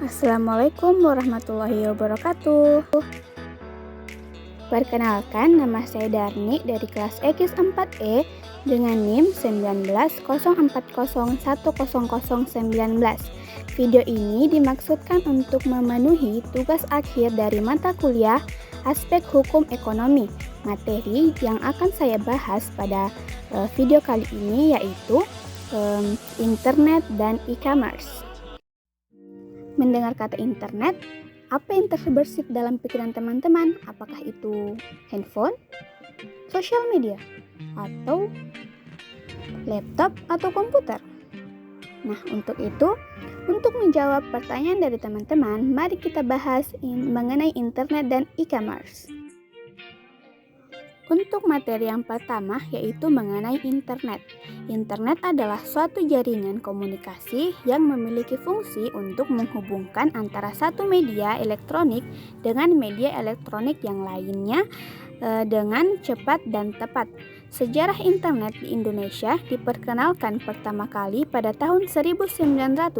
Assalamualaikum warahmatullahi wabarakatuh. Perkenalkan, nama saya Darni dari kelas EKIS 4E dengan NIM 1904010019. Video ini dimaksudkan untuk memenuhi tugas akhir dari mata kuliah Aspek Hukum Ekonomi. Materi yang akan saya bahas pada video kali ini yaitu internet dan e-commerce. Mendengar kata internet, apa yang terbersit dalam pikiran teman-teman? Apakah itu handphone, sosial media, atau laptop atau komputer? Nah, untuk menjawab pertanyaan dari teman-teman, mari kita bahas mengenai internet dan e-commerce. Untuk materi yang pertama yaitu mengenai internet. Internet adalah suatu jaringan komunikasi yang memiliki fungsi untuk menghubungkan antara satu media elektronik dengan media elektronik yang lainnya dengan cepat dan tepat. Sejarah internet di Indonesia diperkenalkan pertama kali pada tahun 1994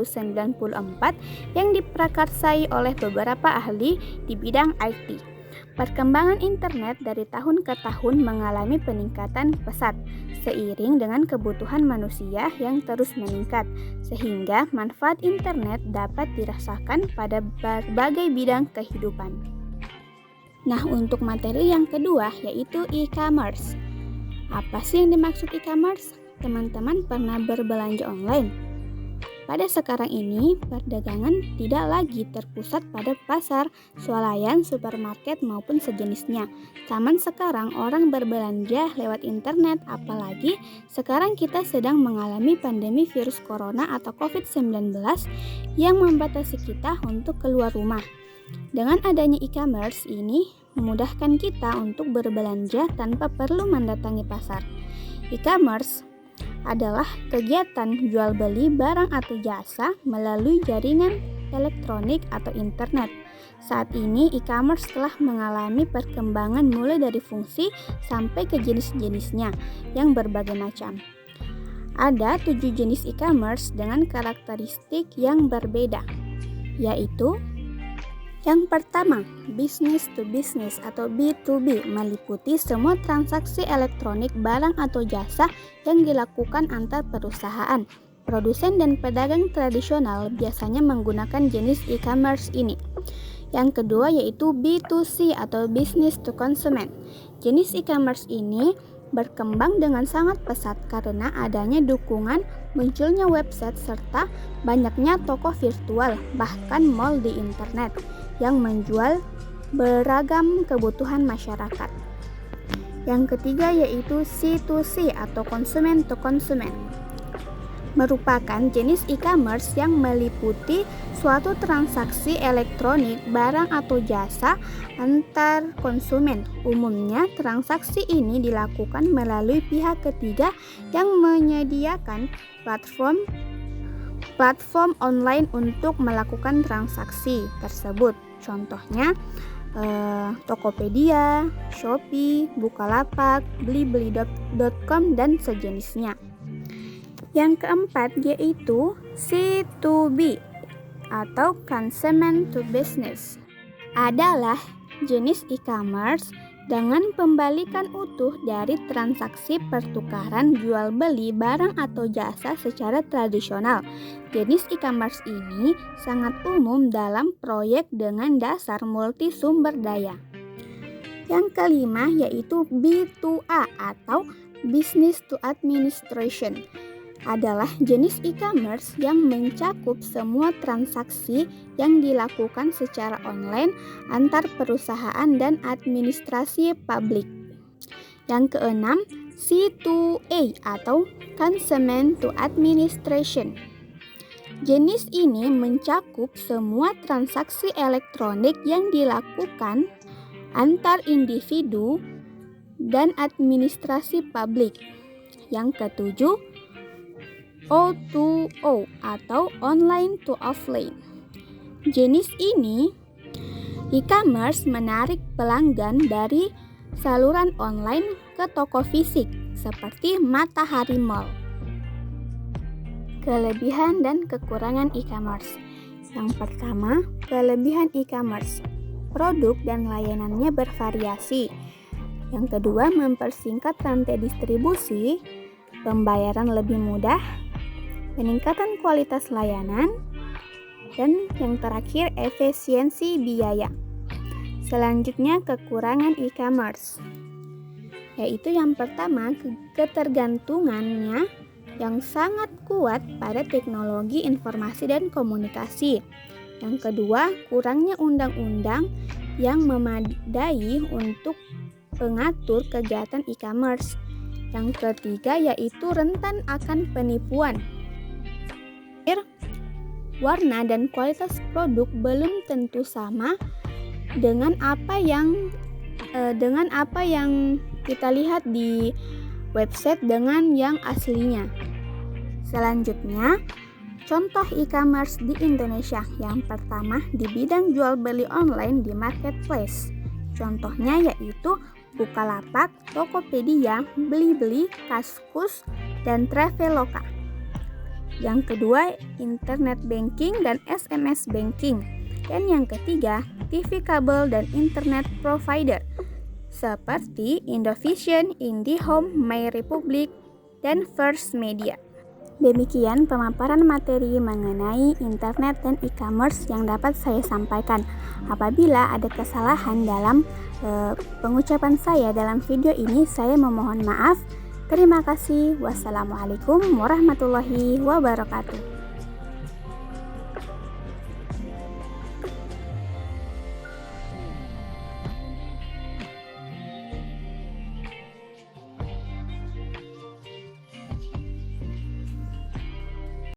yang diprakarsai oleh beberapa ahli di bidang IT. Perkembangan internet dari tahun ke tahun mengalami peningkatan pesat seiring dengan kebutuhan manusia yang terus meningkat, sehingga manfaat internet dapat dirasakan pada berbagai bidang kehidupan. Nah, untuk materi yang kedua yaitu e-commerce. Apa sih yang dimaksud e-commerce? Teman-teman pernah berbelanja online? Pada sekarang ini, perdagangan tidak lagi terpusat pada pasar, swalayan, supermarket maupun sejenisnya. Zaman sekarang orang berbelanja lewat internet, apalagi sekarang kita sedang mengalami pandemi virus corona atau COVID-19 yang membatasi kita untuk keluar rumah. Dengan adanya e-commerce ini memudahkan kita untuk berbelanja tanpa perlu mendatangi pasar. E-commerce adalah kegiatan jual beli barang atau jasa melalui jaringan elektronik atau internet. Saat ini e-commerce telah mengalami perkembangan mulai dari fungsi sampai ke jenis-jenisnya yang berbagai macam. Ada 7 jenis e-commerce dengan karakteristik yang berbeda, yaitu yang pertama, business to business atau B2B meliputi semua transaksi elektronik barang atau jasa yang dilakukan antar perusahaan. Produsen dan pedagang tradisional biasanya menggunakan jenis e-commerce ini. Yang kedua yaitu B2C atau business to consumer. Jenis e-commerce ini berkembang dengan sangat pesat karena adanya dukungan munculnya website serta banyaknya toko virtual bahkan mall di internet yang menjual beragam kebutuhan masyarakat. Yang ketiga yaitu C2C atau consumer to consumer. Merupakan jenis e-commerce yang meliputi suatu transaksi elektronik barang atau jasa antar konsumen. Umumnya transaksi ini dilakukan melalui pihak ketiga yang menyediakan platform online untuk melakukan transaksi tersebut. Contohnya Tokopedia, Shopee, Bukalapak, Blibli.com dan sejenisnya. Yang keempat yaitu C2B atau consumer to business. Adalah jenis e-commerce dengan pembalikan utuh dari transaksi pertukaran jual beli barang atau jasa secara tradisional. Jenis e-commerce ini sangat umum dalam proyek dengan dasar multi sumber daya. Yang kelima yaitu B2A atau business to administration. Adalah jenis e-commerce yang mencakup semua transaksi yang dilakukan secara online antar perusahaan dan administrasi publik. Yang keenam, C2A atau Consumer to Administration. Jenis ini mencakup semua transaksi elektronik yang dilakukan antar individu dan administrasi publik. Yang ketujuh, O2O atau online to offline. Jenis ini e-commerce menarik pelanggan dari saluran online ke toko fisik seperti Matahari Mall. Kelebihan dan kekurangan e-commerce. Yang pertama, kelebihan e-commerce. Produk dan layanannya bervariasi. Yang kedua, mempersingkat rantai distribusi, pembayaran lebih mudah, peningkatan kualitas layanan, dan yang terakhir, efisiensi biaya. Selanjutnya, kekurangan e-commerce, yaitu yang pertama, ketergantungannya yang sangat kuat pada teknologi informasi dan komunikasi. Yang kedua, kurangnya undang-undang yang memadai untuk pengatur kegiatan e-commerce. Yang ketiga yaitu rentan akan penipuan. Warna dan kualitas produk belum tentu sama dengan apa yang kita lihat di website dengan yang aslinya. Selanjutnya, contoh e-commerce di Indonesia. Yang pertama, di bidang jual beli online di marketplace. Contohnya yaitu Bukalapak, Tokopedia, Blibli, Kaskus, dan Traveloka. Yang kedua, internet banking dan SMS banking. Dan yang ketiga, TV kabel dan internet provider seperti Indovision, IndiHome, MyRepublic, dan First Media. Demikian pemaparan materi mengenai internet dan e-commerce yang dapat saya sampaikan. Apabila ada kesalahan dalam pengucapan saya dalam video ini, saya memohon maaf. Terima kasih. Wassalamualaikum warahmatullahi wabarakatuh.